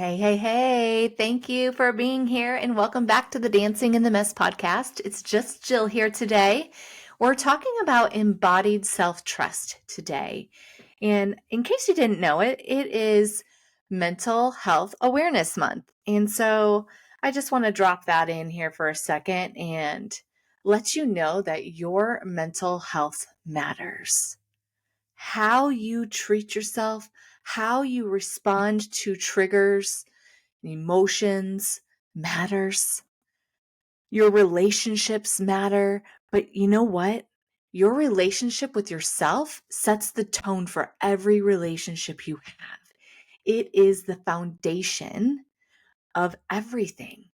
Hey, hey, hey. Thank you for being here and welcome back to the Dancing in the Mess podcast. It's just Jill here today. We're talking about embodied self-trust today. And in case you didn't know it, it is Mental Health Awareness Month. And so I just want to drop that in here for a second and let you know that your mental health matters. How you treat yourself, how you respond to triggers, emotions matters. Your relationships matter. But you know what? Your relationship with yourself sets the tone for every relationship you have. It is the foundation of everything.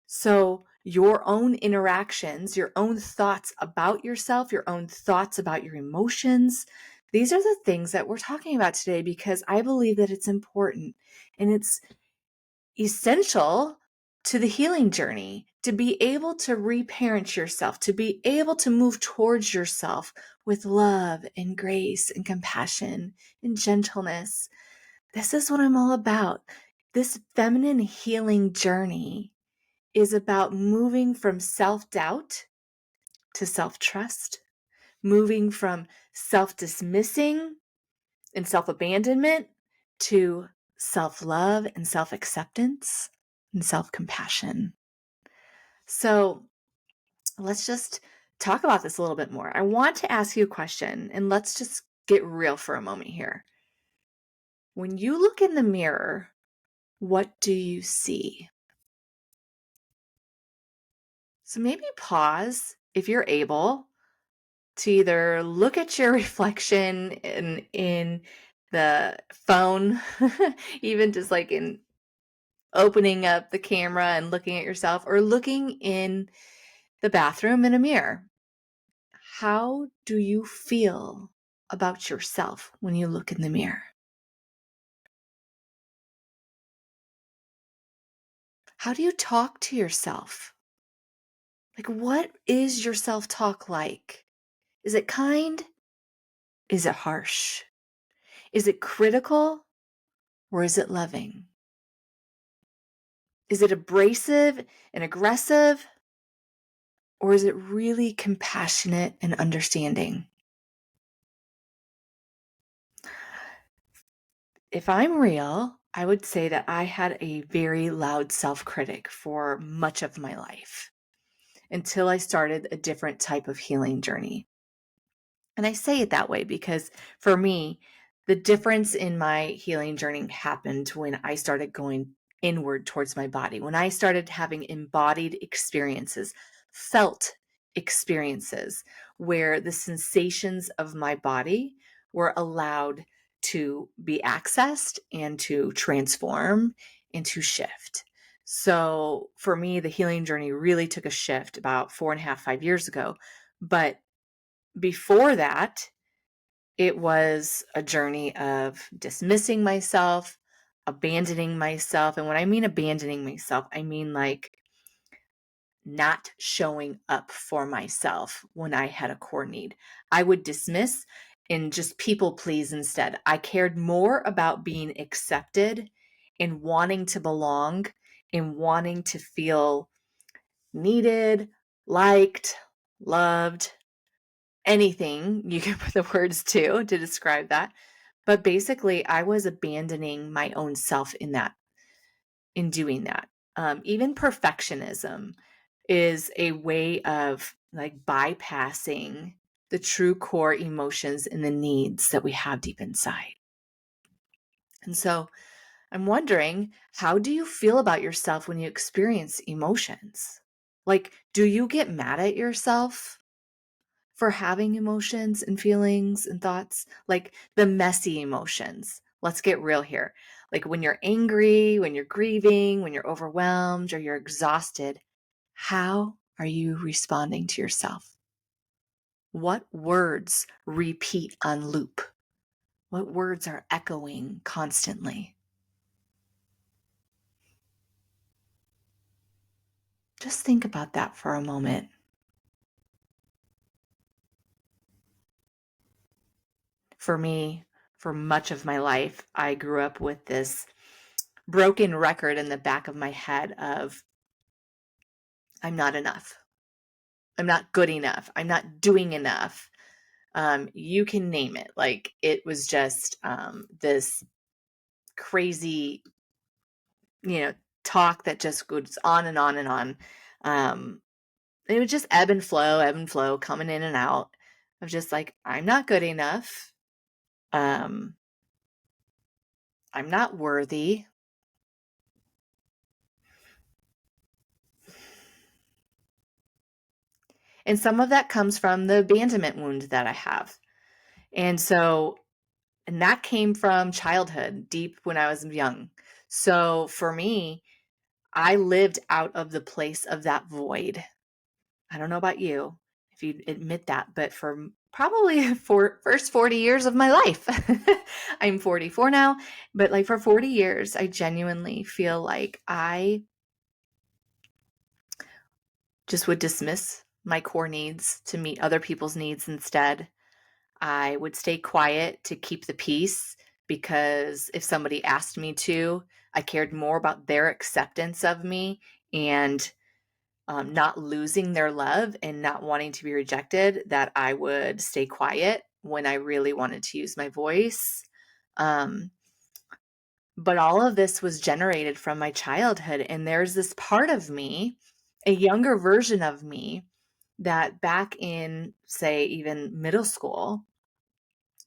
So, your own interactions, your own thoughts about yourself, your own thoughts about your emotions, these are the things that we're talking about today because I believe that it's important and it's essential to the healing journey to be able to reparent yourself, to be able to move towards yourself with love and grace and compassion and gentleness. This is what I'm all about. This feminine healing journey is about moving from self-doubt to self-trust, moving from self-dismissing and self-abandonment to self-love and self-acceptance and self-compassion. So let's just talk about this a little bit more. I want to ask you a question, and let's just get real for a moment here. When you look in the mirror, what do you see? So maybe pause if you're able to either look at your reflection in the phone, even just like in opening up the camera and looking at yourself, or looking in the bathroom in a mirror. How do you feel about yourself when you look in the mirror? How do you talk to yourself? Like, what is your self-talk like? Is it kind? Is it harsh? Is it critical or is it loving? Is it abrasive and aggressive? Or is it really compassionate and understanding? If I'm real, I would say that I had a very loud self-critic for much of my life until I started a different type of healing journey. And I say it that way because for me, the difference in my healing journey happened when I started going inward towards my body, when I started having embodied experiences, felt experiences where the sensations of my body were allowed to be accessed and to transform and to shift. So for me, the healing journey really took a shift about 4.5, 5 years ago. But before that, it was a journey of dismissing myself, abandoning myself. And when I mean abandoning myself, I mean like not showing up for myself when I had a core need. I would dismiss and just people please instead. I cared more about being accepted and wanting to belong and wanting to feel needed, liked, loved, anything you can put the words to describe that. But basically, I was abandoning my own self in doing that. Even perfectionism is a way of like bypassing the true core emotions and the needs that we have deep inside. And so I'm wondering, how do you feel about yourself when you experience emotions? Like, do you get mad at yourself for having emotions and feelings and thoughts, like the messy emotions? Let's get real here. Like when you're angry, when you're grieving, when you're overwhelmed, or you're exhausted, how are you responding to yourself? What words repeat on loop? What words are echoing constantly? Just think about that for a moment. For me, for much of my life, I grew up with this broken record in the back of my head of I'm not enough. I'm not good enough. I'm not doing enough. You can name it. Like it was just this crazy, talk that just goes on and on and on. It would just ebb and flow, coming in and out of just like, I'm not good enough. Um, I'm not worthy. And some of that comes from the abandonment wound that I have. And so, and that came from childhood, deep when I was young. So for me, I lived out of the place of that void. I don't know about you, if you admit that, but for probably for first 40 years of my life, I'm 44 now, but like for 40 years, I genuinely feel like I just would dismiss my core needs to meet other people's needs instead. I would stay quiet to keep the peace because if somebody asked me to, I cared more about their acceptance of me and not losing their love and not wanting to be rejected, that I would stay quiet when I really wanted to use my voice. Um, but all of this was generated from my childhood. And there's this part of me, a younger version of me, that back in, say, even middle school,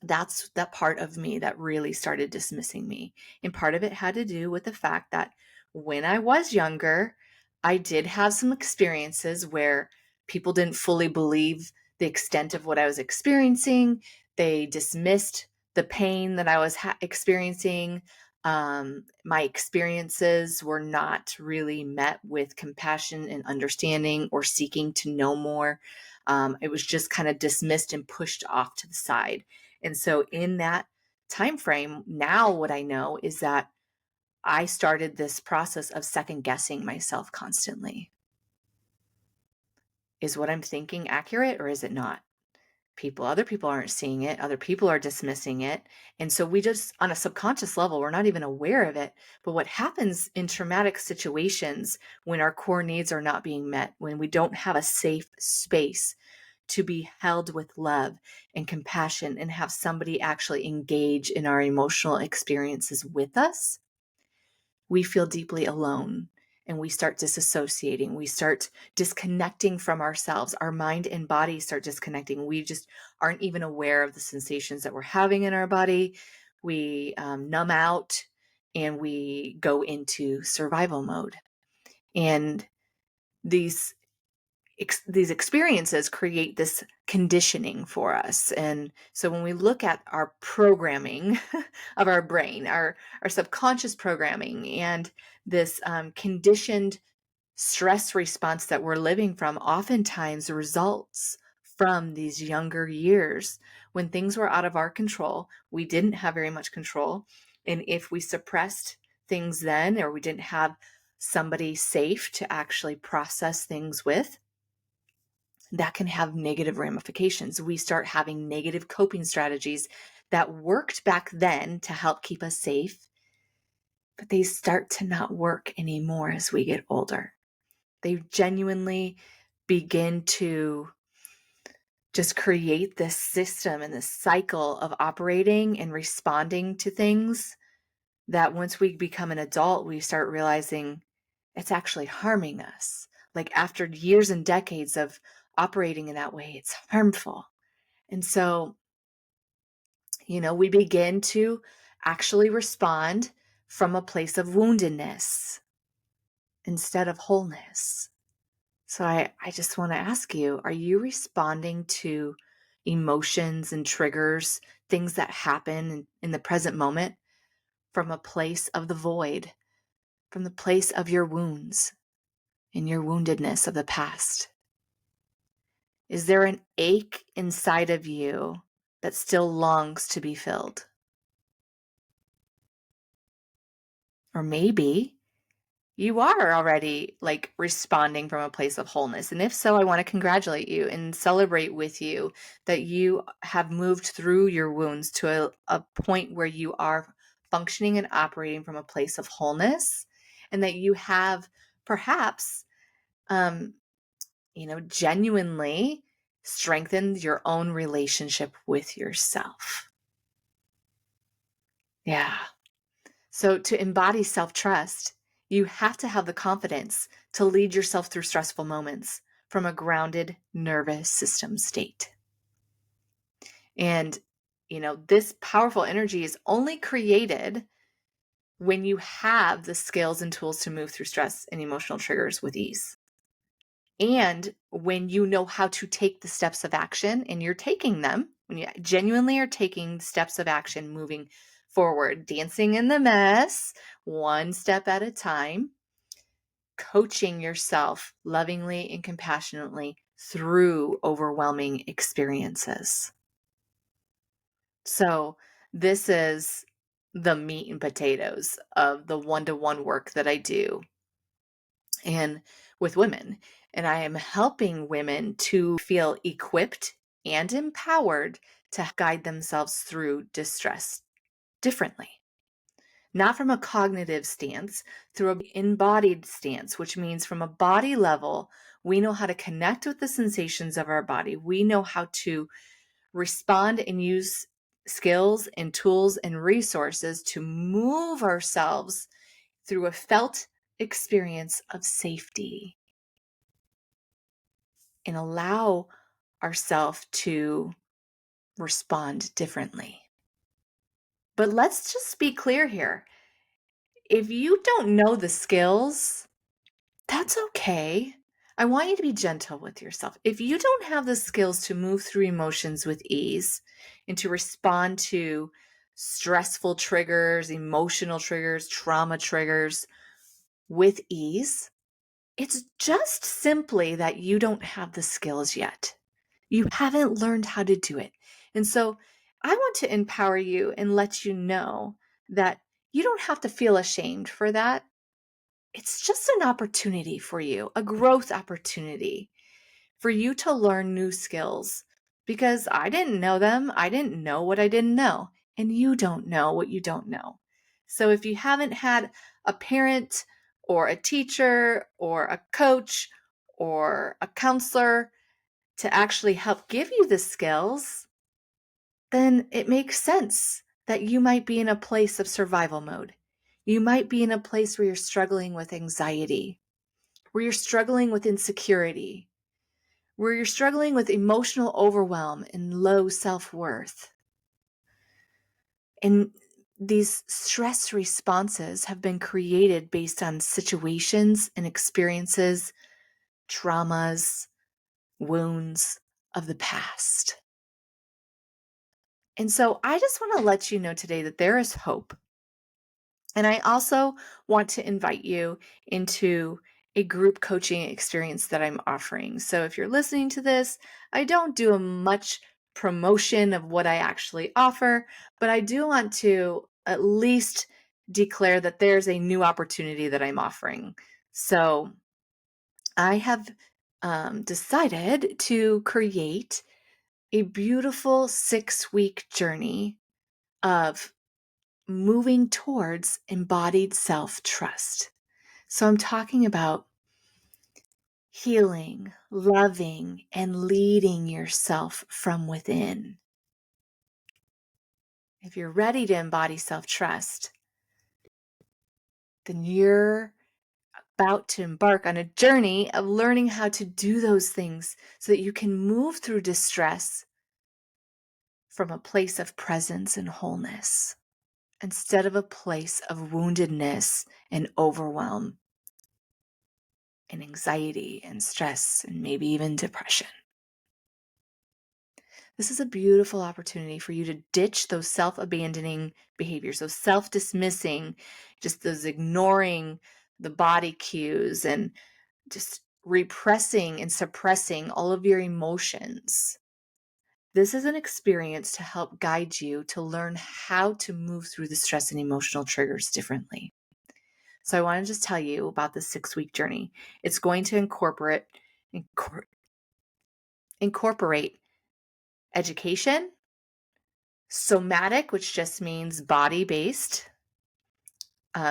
that's that part of me that really started dismissing me. And part of it had to do with the fact that when I was younger, I did have some experiences where people didn't fully believe the extent of what I was experiencing. They dismissed the pain that I was experiencing. My experiences were not really met with compassion and understanding or seeking to know more. It was just kind of dismissed and pushed off to the side. And so in that time frame, now what I know is that I started this process of second guessing myself constantly. Is what I'm thinking accurate or is it not? Other people aren't seeing it. Other people are dismissing it. And so we just, on a subconscious level, we're not even aware of it. But what happens in traumatic situations when our core needs are not being met, when we don't have a safe space to be held with love and compassion and have somebody actually engage in our emotional experiences with us, we feel deeply alone and we start disassociating. We start disconnecting from ourselves. Our mind and body start disconnecting. We just aren't even aware of the sensations that we're having in our body. We numb out and we go into survival mode. And these these experiences create this conditioning for us. And so when we look at our programming of our brain, our subconscious programming, and this conditioned stress response that we're living from, oftentimes results from these younger years when things were out of our control. We didn't have very much control. And if we suppressed things then, or we didn't have somebody safe to actually process things with, that can have negative ramifications. We start having negative coping strategies that worked back then to help keep us safe, but they start to not work anymore as we get older. They genuinely begin to just create this system and this cycle of operating and responding to things that once we become an adult, we start realizing it's actually harming us. Like after years and decades of operating in that way, it's harmful. And so, we begin to actually respond from a place of woundedness instead of wholeness. So I just want to ask you, are you responding to emotions and triggers, things that happen in the present moment from a place of the void, from the place of your wounds and your woundedness of the past? Is there an ache inside of you that still longs to be filled? Or maybe you are already like responding from a place of wholeness. And if so, I want to congratulate you and celebrate with you that you have moved through your wounds to a point where you are functioning and operating from a place of wholeness, and that you have perhaps, um, genuinely strengthened your own relationship with yourself. Yeah. So to embody self-trust, you have to have the confidence to lead yourself through stressful moments from a grounded nervous system state. And, this powerful energy is only created when you have the skills and tools to move through stress and emotional triggers with ease. And when you know how to take the steps of action and you're taking them, when you genuinely are taking steps of action, moving forward, dancing in the mess, one step at a time, coaching yourself lovingly and compassionately through overwhelming experiences. So, this is the meat and potatoes of the one-to-one work that I do and with women. And I am helping women to feel equipped and empowered to guide themselves through distress differently. Not from a cognitive stance, through an embodied stance, which means from a body level, we know how to connect with the sensations of our body. We know how to respond and use skills and tools and resources to move ourselves through a felt experience of safety and allow ourselves to respond differently. But let's just be clear here. If you don't know the skills, that's okay. I want you to be gentle with yourself. If you don't have the skills to move through emotions with ease and to respond to stressful triggers, emotional triggers, trauma triggers with ease, it's just simply that you don't have the skills yet. You haven't learned how to do it. And so I want to empower you and let you know that you don't have to feel ashamed for that. It's just an opportunity for you, a growth opportunity for you to learn new skills because I didn't know them. I didn't know what I didn't know. And you don't know what you don't know. So if you haven't had a parent or a teacher or a coach or a counselor to actually help give you the skills, then it makes sense that you might be in a place of survival mode. You might be in a place where you're struggling with anxiety, where you're struggling with insecurity, where you're struggling with emotional overwhelm and low self-worth. And these stress responses have been created based on situations and experiences, traumas, wounds of the past. And so I just want to let you know today that there is hope. And I also want to invite you into a group coaching experience that I'm offering. So if you're listening to this, I don't do a much promotion of what I actually offer, but I do want to at least declare that there's a new opportunity that I'm offering. So I have decided to create a beautiful 6-week journey of moving towards embodied self-trust. So I'm talking about healing, loving, and leading yourself from within. If you're ready to embody self-trust, then you're about to embark on a journey of learning how to do those things so that you can move through distress from a place of presence and wholeness instead of a place of woundedness and overwhelm and anxiety and stress and maybe even depression. This is a beautiful opportunity for you to ditch those self-abandoning behaviors, those self-dismissing, just those ignoring the body cues and just repressing and suppressing all of your emotions. This is an experience to help guide you to learn how to move through the stress and emotional triggers differently. So I want to just tell you about the 6-week journey. It's going to incorporate education, somatic, which just means body-based,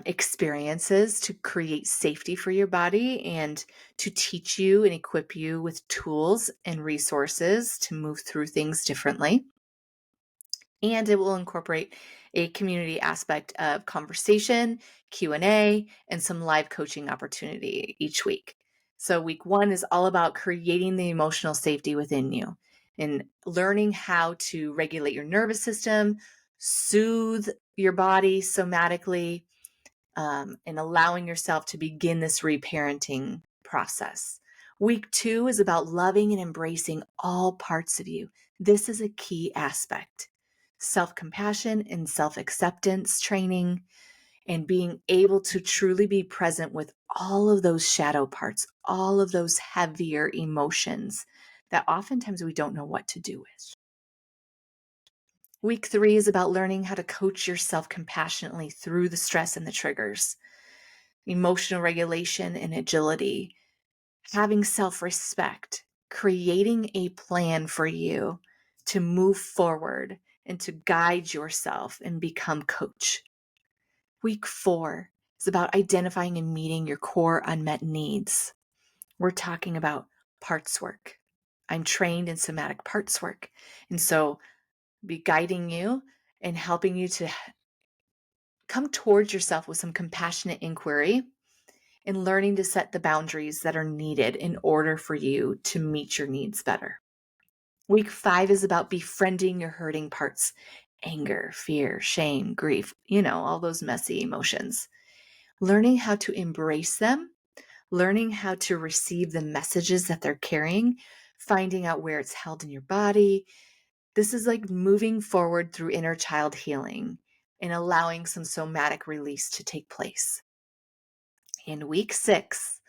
experiences to create safety for your body and to teach you and equip you with tools and resources to move through things differently. And it will incorporate a community aspect of conversation, Q&A, and some live coaching opportunity each week. So week 1 is all about creating the emotional safety within you and learning how to regulate your nervous system, soothe your body somatically, and allowing yourself to begin this reparenting process. Week 2 is about loving and embracing all parts of you. This is a key aspect. Self-compassion and self-acceptance training, and being able to truly be present with all of those shadow parts, all of those heavier emotions that oftentimes we don't know what to do with. Week 3 is about learning how to coach yourself compassionately through the stress and the triggers, emotional regulation and agility, having self-respect, creating a plan for you to move forward and to guide yourself and become coach. Week 4 is about identifying and meeting your core unmet needs. We're talking about parts work. I'm trained in somatic parts work. And so be guiding you and helping you to come towards yourself with some compassionate inquiry and learning to set the boundaries that are needed in order for you to meet your needs better. Week 5 is about befriending your hurting parts, anger, fear, shame, grief, all those messy emotions. Learning how to embrace them, learning how to receive the messages that they're carrying, finding out where it's held in your body. This is like moving forward through inner child healing and allowing some somatic release to take place. In week 6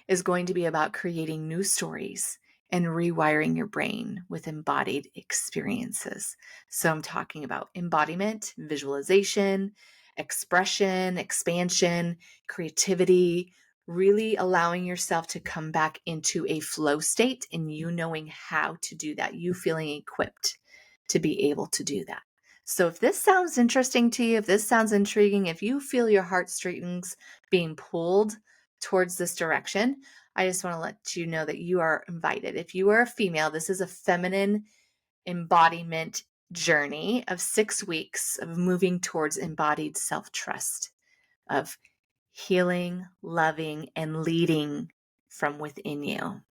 is going to be about creating new stories and rewiring your brain with embodied experiences. So I'm talking about embodiment, visualization, expression, expansion, creativity, really allowing yourself to come back into a flow state and you knowing how to do that, you feeling equipped to be able to do that. So if this sounds interesting to you, if this sounds intriguing, if you feel your heartstrings being pulled towards this direction, I just want to let you know that you are invited. If you are a female, this is a feminine embodiment journey of 6 weeks of moving towards embodied self-trust, of healing, loving, and leading from within you.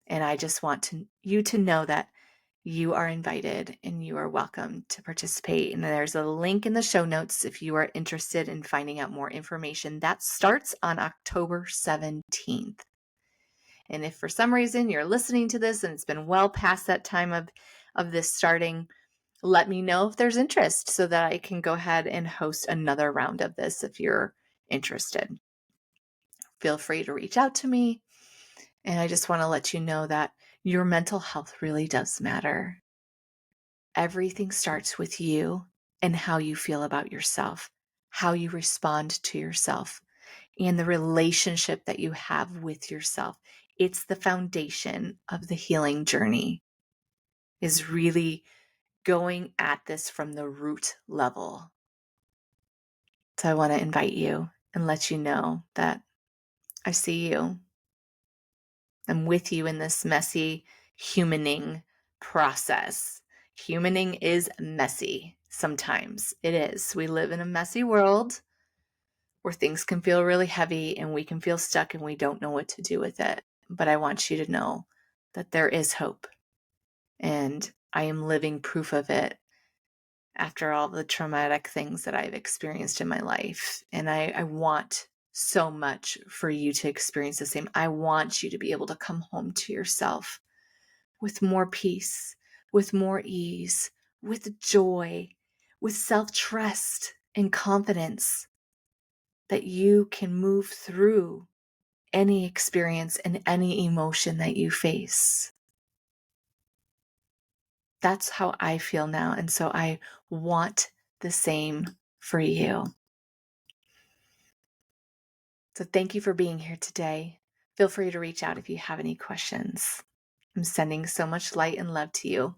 And I just want you to know that you are invited and you are welcome to participate. And there's a link in the show notes if you are interested in finding out more information. That starts on October 17th. And if for some reason you're listening to this and it's been well past that time of this starting, let me know if there's interest so that I can go ahead and host another round of this if you're interested. Feel free to reach out to me. And I just want to let you know that your mental health really does matter. Everything starts with you and how you feel about yourself, how you respond to yourself, and the relationship that you have with yourself. It's the foundation of the healing journey, is really going at this from the root level. So I want to invite you and let you know that I see you. I'm with you in this messy humaning process. Humaning is messy sometimes. It is. We live in a messy world where things can feel really heavy and we can feel stuck and we don't know what to do with it. But I want you to know that there is hope. And I am living proof of it after all the traumatic things that I've experienced in my life. And I want so much for you to experience the same. I want you to be able to come home to yourself with more peace, with more ease, with joy, with self-trust and confidence that you can move through any experience and any emotion that you face. That's how I feel now. And so I want the same for you. So thank you for being here today. Feel free to reach out if you have any questions. I'm sending so much light and love to you.